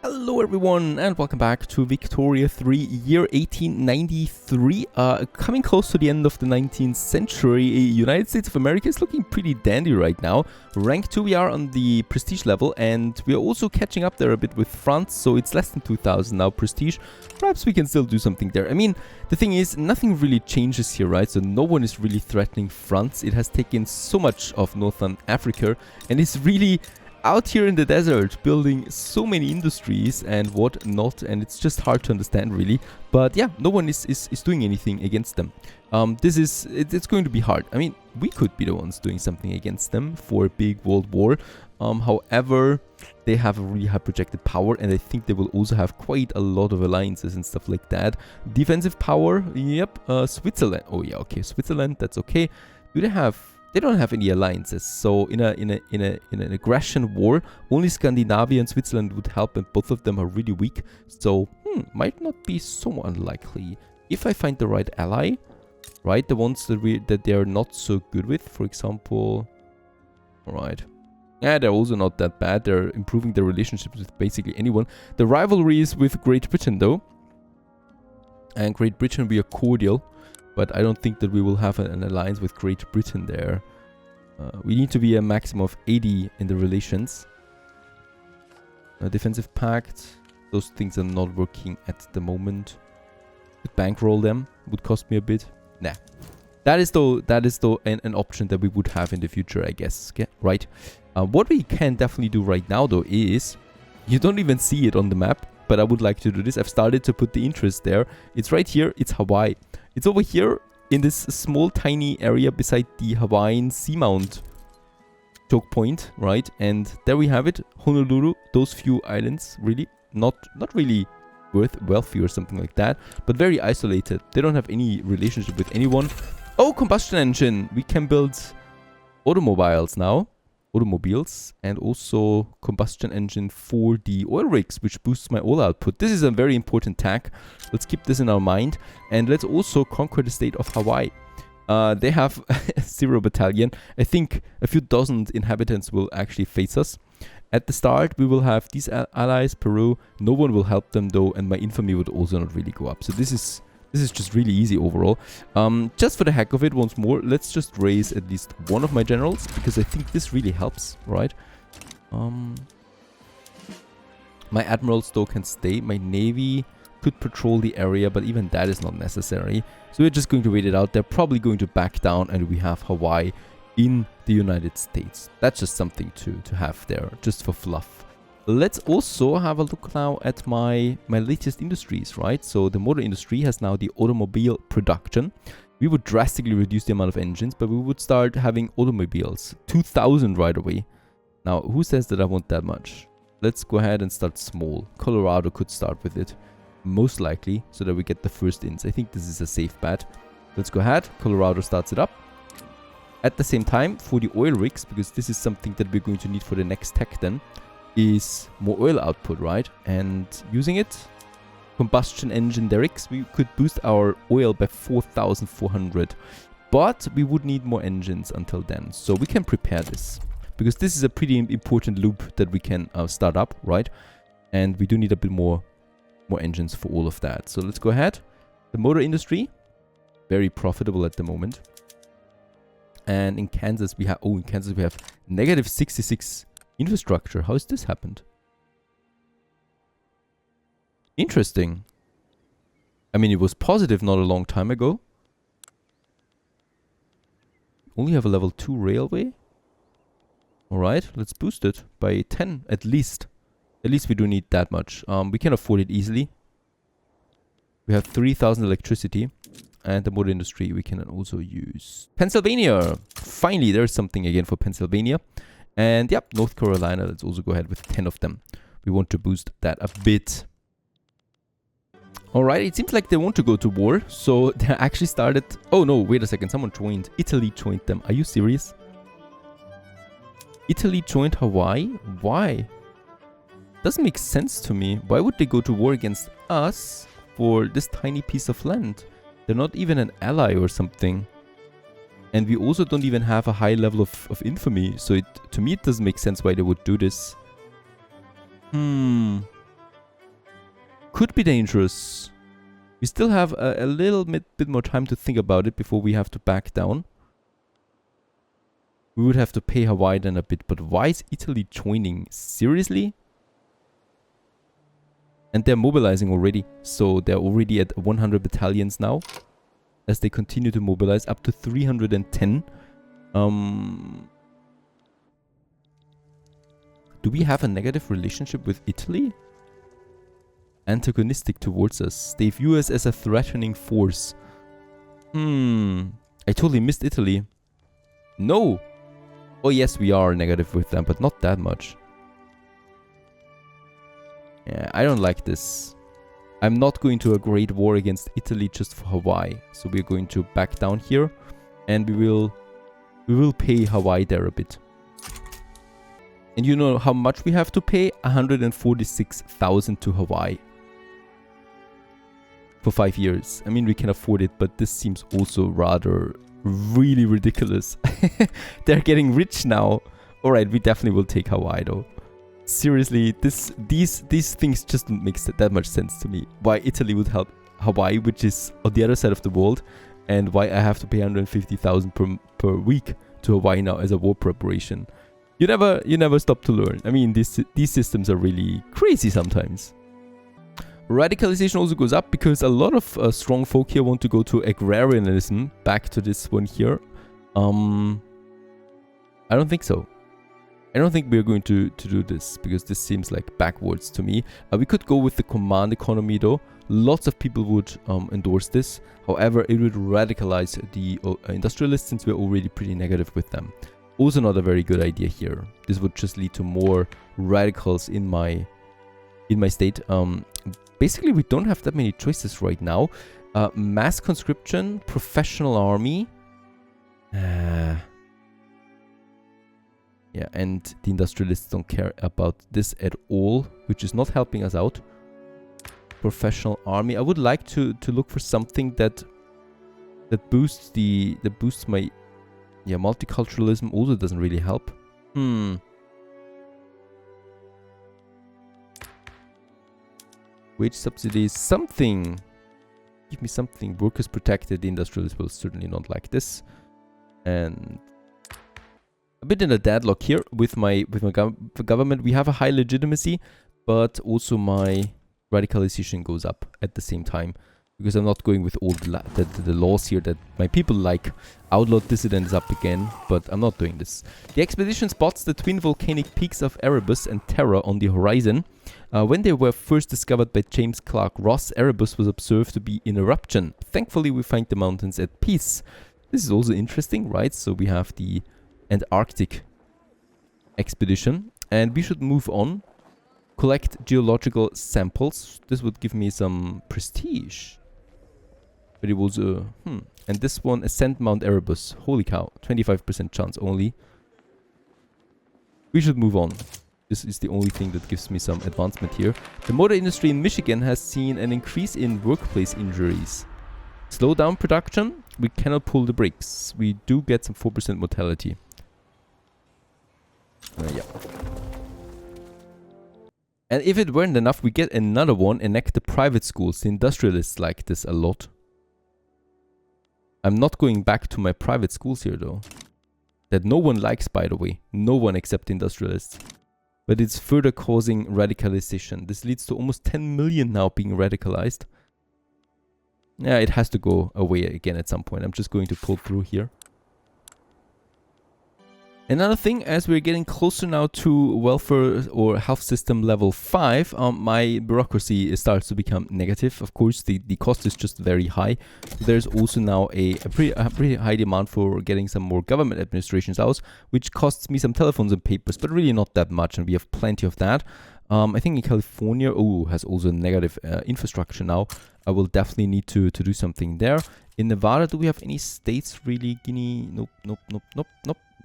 Hello everyone and welcome back to Victoria 3, year 1893. Coming close to the end of the 19th century, United States of America is looking pretty dandy right now. Rank 2 we are on the prestige level, and we are also catching up there a bit with France, so it's less than 2000 now prestige. Perhaps we can still do something there. I mean, the thing is, nothing really changes here, right? So no one is really threatening France. It has taken so much of Northern Africa and it's really out here in the desert building so many industries and whatnot, and it's just hard to understand really. But yeah, no one is doing anything against them. It's going to be hard. I mean, we could be the ones doing something against them for a big world war. However, they have a really high projected power, and I think they will also have quite a lot of alliances and stuff like that. Defensive power, yep. Switzerland. Oh yeah, okay, Switzerland. That's okay. Do they have? They don't have any alliances, so in an aggression war, only Scandinavia and Switzerland would help, and both of them are really weak. So, might not be so unlikely if I find the right ally, right? The ones that they are not so good with, for example. All right, yeah, they're also not that bad. They're improving their relationships with basically anyone. The rivalry is with Great Britain, though, and Great Britain we are cordial. But I don't think that we will have an alliance with Great Britain there. We need to be a maximum of 80 in the relations. Defensive pact. Those things are not working at the moment. Could bankroll them. Would cost me a bit. Nah. That is though an option that we would have in the future, I guess. Okay, right. What we can definitely do right now though is, you don't even see it on the map, but I would like to do this. I've started to put the interest there. It's right here. It's Hawaii. It's over here in this small tiny area beside the Hawaiian seamount choke point, right? And there we have it, Honolulu. Those few islands, really not really wealthy or something like that, but very isolated. They don't have any relationship with anyone. Oh, combustion engine. We can build automobiles now. Automobiles, and also combustion engine for the oil rigs, which boosts my oil output. This is a very important tag. Let's keep this in our mind, and let's also conquer the state of Hawaii. They have 0 battalion. I think a few dozen inhabitants will actually face us. At the start, we will have these allies, Peru. No one will help them though, and my infamy would also not really go up. So this is just really easy overall. Just for the heck of it, once more, let's just raise at least one of my generals, because I think this really helps, right? My admirals though can stay. My navy could patrol the area, but even that is not necessary. So we're just going to wait it out. They're probably going to back down, and we have Hawaii in the United States. That's just something to have there, just for fluff. Let's also have a look now at my latest industries, right? So the motor industry has now the automobile production. We would drastically reduce the amount of engines, but we would start having automobiles. 2,000 right away. Now, who says that I want that much? Let's go ahead and start small. Colorado could start with it, most likely, so that we get the first ins. I think this is a safe bet. Let's go ahead. Colorado starts it up. At the same time, for the oil rigs, because this is something that we're going to need for the next tech then, is more oil output, right? And using it, combustion engine derricks, we could boost our oil by 4,400, but we would need more engines until then, so we can prepare this, because this is a pretty important loop that we can start up, right? And we do need a bit more engines for all of that. So let's go ahead. The motor industry, very profitable at the moment. And in Kansas we have negative 66 infrastructure. How has this happened? Interesting. I mean, it was positive not a long time ago. Only have a level 2 railway. Alright, let's boost it by 10 at least. At least we do need that much. We can afford it easily. We have 3,000 electricity. And the motor industry we can also use. Pennsylvania. Finally, there's something again for Pennsylvania. And yep, North Carolina, let's also go ahead with 10 of them. We want to boost that a bit. Alright, it seems like they want to go to war. So they actually started... Oh no, wait a second. Someone joined. Italy joined them. Are you serious? Italy joined Hawaii? Why? Doesn't make sense to me. Why would they go to war against us for this tiny piece of land? They're not even an ally or something. And we also don't even have a high level of infamy. So to me, it doesn't make sense why they would do this. Could be dangerous. We still have a little bit more time to think about it before we have to back down. We would have to pay Hawaii then a bit, but why is Italy joining? Seriously? And they're mobilizing already, so they're already at 100 battalions now. As they continue to mobilize, up to 310. Do we have a negative relationship with Italy? Antagonistic towards us. They view us as a threatening force. I totally missed Italy. No! Oh yes, we are negative with them, but not that much. Yeah, I don't like this. I'm not going to a great war against Italy just for Hawaii. So we're going to back down here. And we will pay Hawaii there a bit. And you know how much we have to pay? 146,000 to Hawaii. For 5 years. I mean, we can afford it, but this seems also rather really ridiculous. They're getting rich now. Alright, we definitely will take Hawaii though. Seriously, these things just don't make that much sense to me. Why Italy would help Hawaii, which is on the other side of the world, and why I have to pay 150,000 per week to Hawaii now as a war preparation. You never stop to learn. I mean, these systems are really crazy sometimes. Radicalization also goes up because a lot of strong folk here want to go to agrarianism. Back to this one here. I don't think so. I don't think we're going to do this because this seems like backwards to me. We could go with the command economy though. Lots of people would endorse this. However, it would radicalize the industrialists since we're already pretty negative with them. Also not a very good idea here. This would just lead to more radicals in my state. Basically, we don't have that many choices right now. Mass conscription, professional army. Yeah, and the industrialists don't care about this at all, which is not helping us out. Professional army. I would like to look for something that boosts my multiculturalism. Also doesn't really help. Wage subsidies, something. Give me something. Workers protected. The industrialists will certainly not like this. And a bit in a deadlock here with my government. We have a high legitimacy, but also my radicalization goes up at the same time. Because I'm not going with all the laws here that my people like. Outlawed dissident is up again, but I'm not doing this. The expedition spots the twin volcanic peaks of Erebus and Terra on the horizon. When they were first discovered by James Clark Ross, Erebus was observed to be in eruption. Thankfully, we find the mountains at peace. This is also interesting, right? So we have the Antarctic expedition, and we should move on. Collect geological samples. This would give me some prestige. But it was and this one, ascend Mount Erebus. Holy cow, 25% chance only. We should move on. This is the only thing that gives me some advancement here. The motor industry in Michigan has seen an increase in workplace injuries. Slow down production. We cannot pull the brakes. We do get some 4% mortality. Yeah. And if it weren't enough, we get another one. Enact the private schools. The industrialists like this a lot. I'm not going back to my private schools here though. That no one likes, by the way. No one except industrialists. But it's further causing radicalization. This leads to almost 10 million now being radicalized. Yeah, it has to go away again at some point. I'm just going to pull through here. Another thing, as we're getting closer now to welfare or health system level 5, my bureaucracy starts to become negative. Of course, the cost is just very high. There's also now a pretty high demand for getting some more government administrations out, which costs me some telephones and papers, but really not that much, and we have plenty of that. I think in California, has also negative infrastructure now. I will definitely need to do something there. In Nevada, do we have any states really? Guinea? Nope.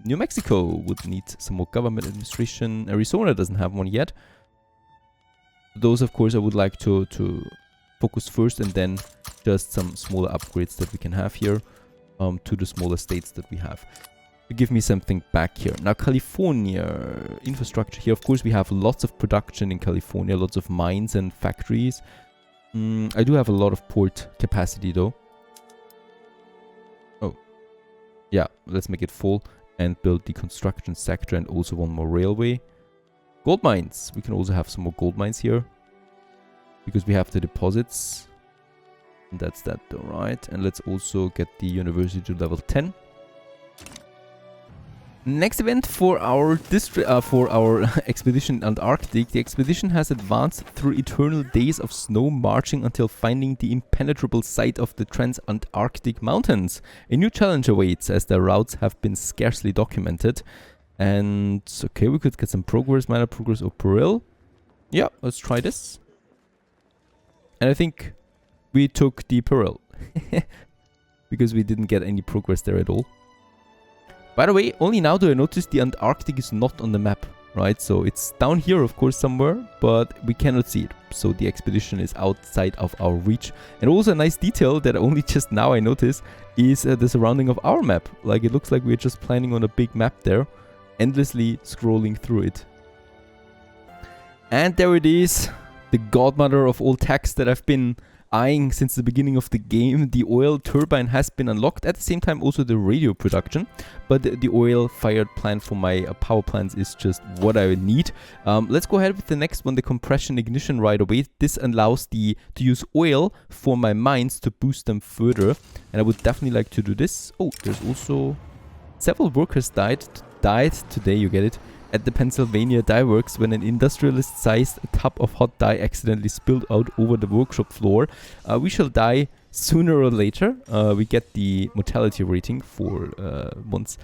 New Mexico would need some more government administration. Arizona doesn't have one yet. Those, of course, I would like to focus first, and then just some smaller upgrades that we can have here to the smaller states that we have. To give me something back here. Now, California infrastructure here. Of course, we have lots of production in California, lots of mines and factories. I do have a lot of port capacity though. Oh. Yeah, let's make it full and build the construction sector and also one more railway. Gold mines. We can also have some more gold mines here. Because we have the deposits. And that's that though, right? And let's also get the university to level 10. Next event for our expedition Antarctic. The expedition has advanced through eternal days of snow, marching until finding the impenetrable site of the Trans-Antarctic Mountains. A new challenge awaits as their routes have been scarcely documented. And okay, we could get some progress, minor progress or Peril. Yeah, let's try this. And I think we took the Peril because we didn't get any progress there at all. By the way, only now do I notice the Antarctic is not on the map, right? So it's down here, of course, somewhere, but we cannot see it. So the expedition is outside of our reach. And also a nice detail that only just now I notice is the surrounding of our map. Like, it looks like we're just planning on a big map there, endlessly scrolling through it. And there it is, the godmother of all techs that I've been eyeing since the beginning of the game. The oil turbine has been unlocked, at the same time also the radio production, but the oil fired plant for my power plants is just what I need. Let's go ahead with the next one, the compression ignition right away. This allows to use oil for my mines to boost them further, and I would definitely like to do this. Oh, there's also several workers died today, you get it, at the Pennsylvania dye works when an industrialist-sized tub of hot dye accidentally spilled out over the workshop floor. We shall die sooner or later. We get the mortality rating for once.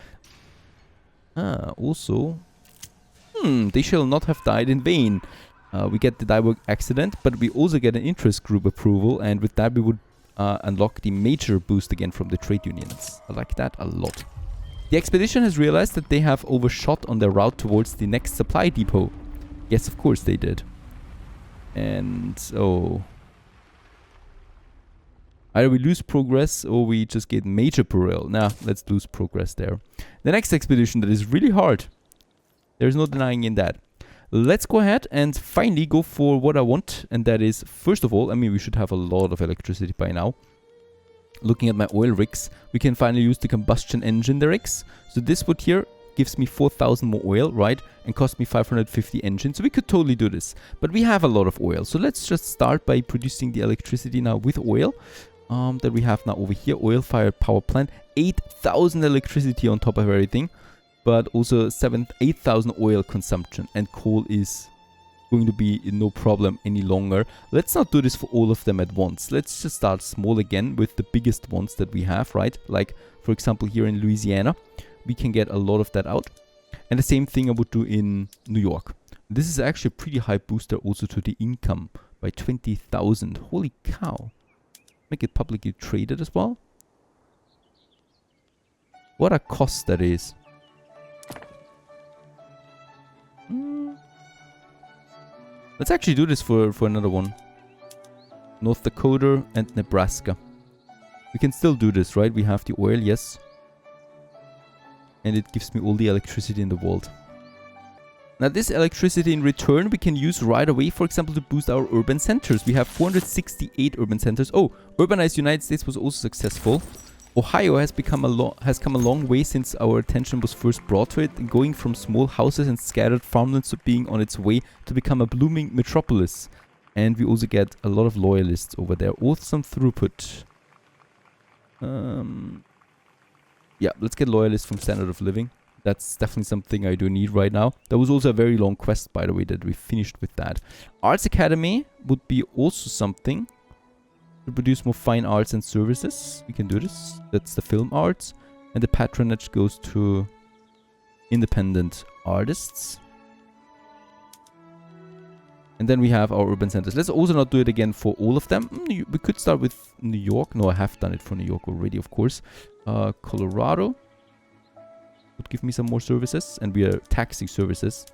Also, they shall not have died in vain. We get the dye work accident, but we also get an interest group approval, and with that we would unlock the major boost again from the trade unions. I like that a lot. The expedition has realized that they have overshot on their route towards the next supply depot. Yes, of course they did. And so either we lose progress or we just get major peril. Nah, let's lose progress there. The next expedition that is really hard. There's no denying in that. Let's go ahead and finally go for what I want. And that is, first of all, I mean, we should have a lot of electricity by now. Looking at my oil rigs, we can finally use the combustion engine rigs. So this wood here gives me 4,000 more oil, right? And cost me 550 engines. So we could totally do this. But we have a lot of oil. So let's just start by producing the electricity now with oil. That we have now over here. Oil-fired power plant. 8,000 electricity on top of everything. But also 8,000 oil consumption. And coal is going to be no problem any longer. Let's not do this for all of them at once. Let's just start small again with the biggest ones that we have, right? Like, for example, here in Louisiana, we can get a lot of that out. And the same thing I would do in New York. This is actually a pretty high booster also to the income by 20,000. Holy cow. Make it publicly traded as well. What a cost that is. Let's actually do this for another one. North Dakota and Nebraska. We can still do this, right? We have the oil, yes. And it gives me all the electricity in the world. Now this electricity in return we can use right away, for example, to boost our urban centers. We have 468 urban centers. Oh, urbanized United States was also successful. Ohio has come a long way since our attention was first brought to it, going from small houses and scattered farmlands to being on its way to become a blooming metropolis. And we also get a lot of loyalists over there. Awesome throughput. Yeah, let's get loyalists from standard of living. That's definitely something I do need right now. That was also a very long quest, by the way, that we finished with that. Arts Academy would be also something. To produce more fine arts and services. We can do this. That's the film arts. And the patronage goes to independent artists. And then we have our urban centers. Let's also not do it again for all of them. We could start with New York. No, I have done it for New York already, of course. Colorado would give me some more services. And we are taxing services.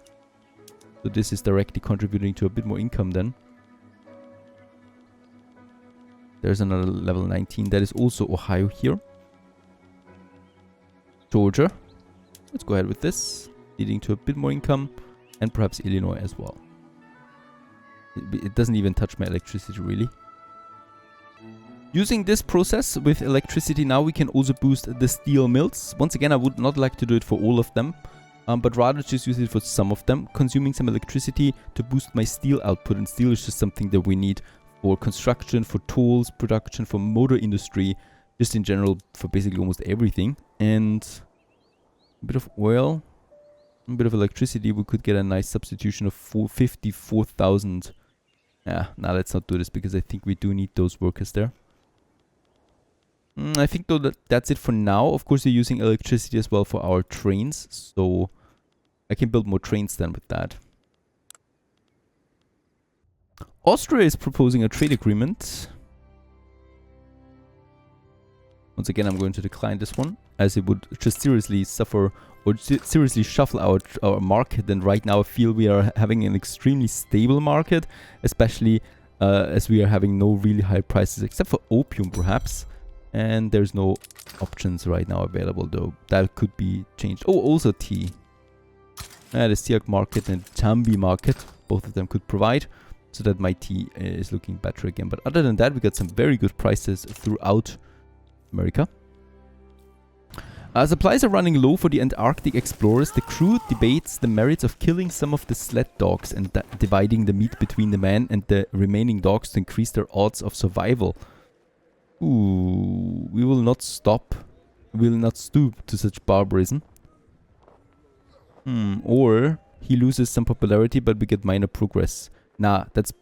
So this is directly contributing to a bit more income then. There's another level 19. That is also Ohio here. Georgia. Let's go ahead with this. Leading to a bit more income. And perhaps Illinois as well. It doesn't even touch my electricity really. Using this process with electricity now, we can also boost the steel mills. Once again, I would not like to do it for all of them, but rather just use it for some of them, consuming some electricity to boost my steel output. And steel is just something that we need for construction, for tools, production, for motor industry, just in general for basically almost everything. And a bit of oil, a bit of electricity, we could get a nice substitution of 54,000. Yeah, now let's not do this because I think we do need those workers there. I think though that's it for now. Of course, we're using electricity as well for our trains, so I can build more trains then with that. Austria is proposing a trade agreement. Once again, I'm going to decline this one, as it would just seriously suffer or seriously shuffle our market. And right now I feel we are having an extremely stable market, especially as we are having no really high prices, except for opium perhaps. And there's no options right now available though. That could be changed. Oh, also tea. The Siak market and Chambi market, both of them could provide, so that my tea is looking better again. But other than that, we got some very good prices throughout America. Supplies are running low for the Antarctic explorers. The crew debates the merits of killing some of the sled dogs and dividing the meat between the men and the remaining dogs to increase their odds of survival. Ooh, we will not stop. We will not stoop to such barbarism. Or he loses some popularity, but we get minor progress. Nah, that's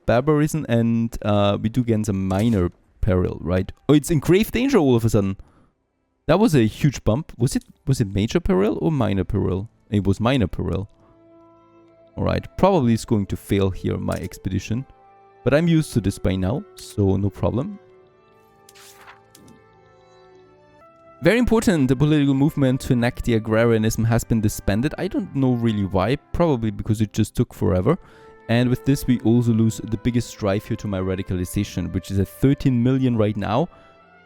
barbarism, and we do gain some minor peril, right? Oh, it's in grave danger all of a sudden. That was a huge bump. Was it major peril or minor peril? It was minor peril. Alright, probably it's going to fail here, my expedition. But I'm used to this by now, so no problem. Very important, the political movement to enact the agrarianism has been disbanded. I don't know really why, probably because it just took forever. And with this we also lose the biggest drive here to my radicalization, which is at 13 million right now.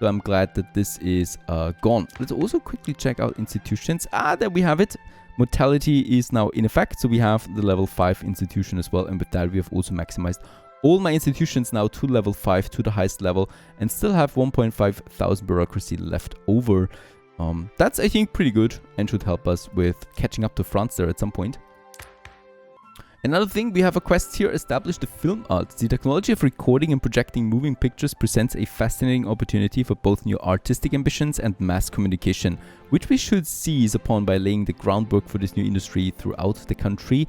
So I'm glad that this is gone. Let's also quickly check out institutions. There we have it. Mortality is now in effect, so we have the level 5 institution as well. And with that we have also maximized all my institutions now to level 5, to the highest level, and still have 1,500 bureaucracy left over. That's, I think, pretty good and should help us with catching up to France there at some point. Another thing, we have a quest here, establish the film art. The technology of recording and projecting moving pictures presents a fascinating opportunity for both new artistic ambitions and mass communication, which we should seize upon by laying the groundwork for this new industry throughout the country.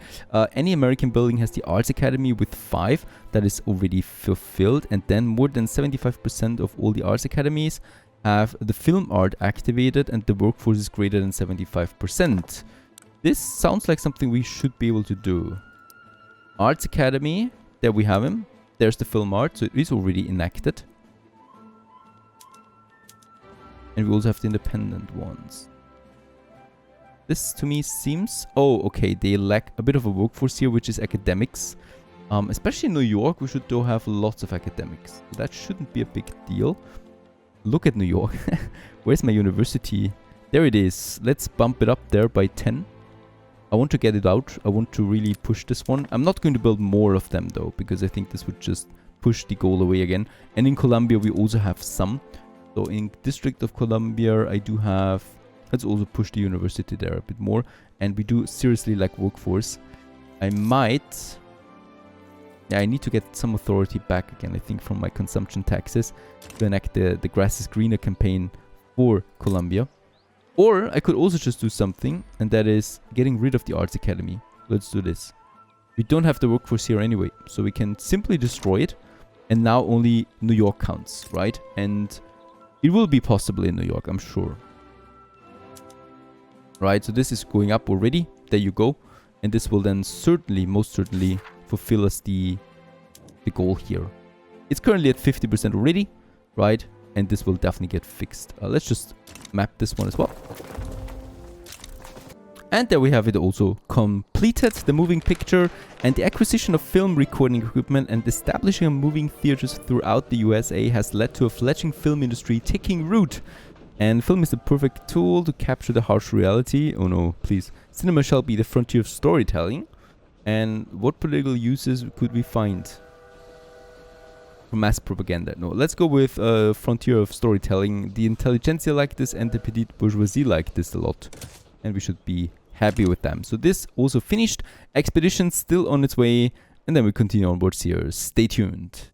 Any American building has the Arts Academy with 5, that is already fulfilled, and then more than 75% of all the Arts Academies have the film art activated, and the workforce is greater than 75%. This sounds like something we should be able to do. Arts Academy, there we have him. There's the film art, so it is already enacted. And we also have the independent ones. This to me seems... Oh, okay, they lack a bit of a workforce here, which is academics. Especially in New York, we should though have lots of academics. So that shouldn't be a big deal. Look at New York. Where's my university? There it is. Let's bump it up there by 10. I want to get it out. I want to really push this one. I'm not going to build more of them though, because I think this would just push the goal away again. And in Columbia, we also have some. So in District of Columbia, I do have... Let's also push the university there a bit more. And we do seriously lack workforce. I might... Yeah, I need to get some authority back again, I think, from my consumption taxes to enact the Grass is Greener campaign for Columbia. Or I could also just do something, and that is getting rid of the Arts Academy. Let's do this. We don't have the workforce here anyway, so we can simply destroy it. And now only New York counts, right? And it will be possible in New York, I'm sure. Right, so this is going up already. There you go. And this will then certainly, most certainly, fulfill us the goal here. It's currently at 50% already, right? And this will definitely get fixed. Let's just map this one as well. And there we have it also completed, the moving picture and the acquisition of film recording equipment and establishing a moving theaters throughout the USA has led to a fledgling film industry taking root. And film is the perfect tool to capture the harsh reality. Oh no, please. Cinema shall be the frontier of storytelling. And what political uses could we find? mass propaganda. No, let's go with frontier of storytelling. The intelligentsia like this and the petite bourgeoisie like this a lot. And we should be happy with them. So this also finished. Expedition still on its way. And then we continue onwards here. Stay tuned.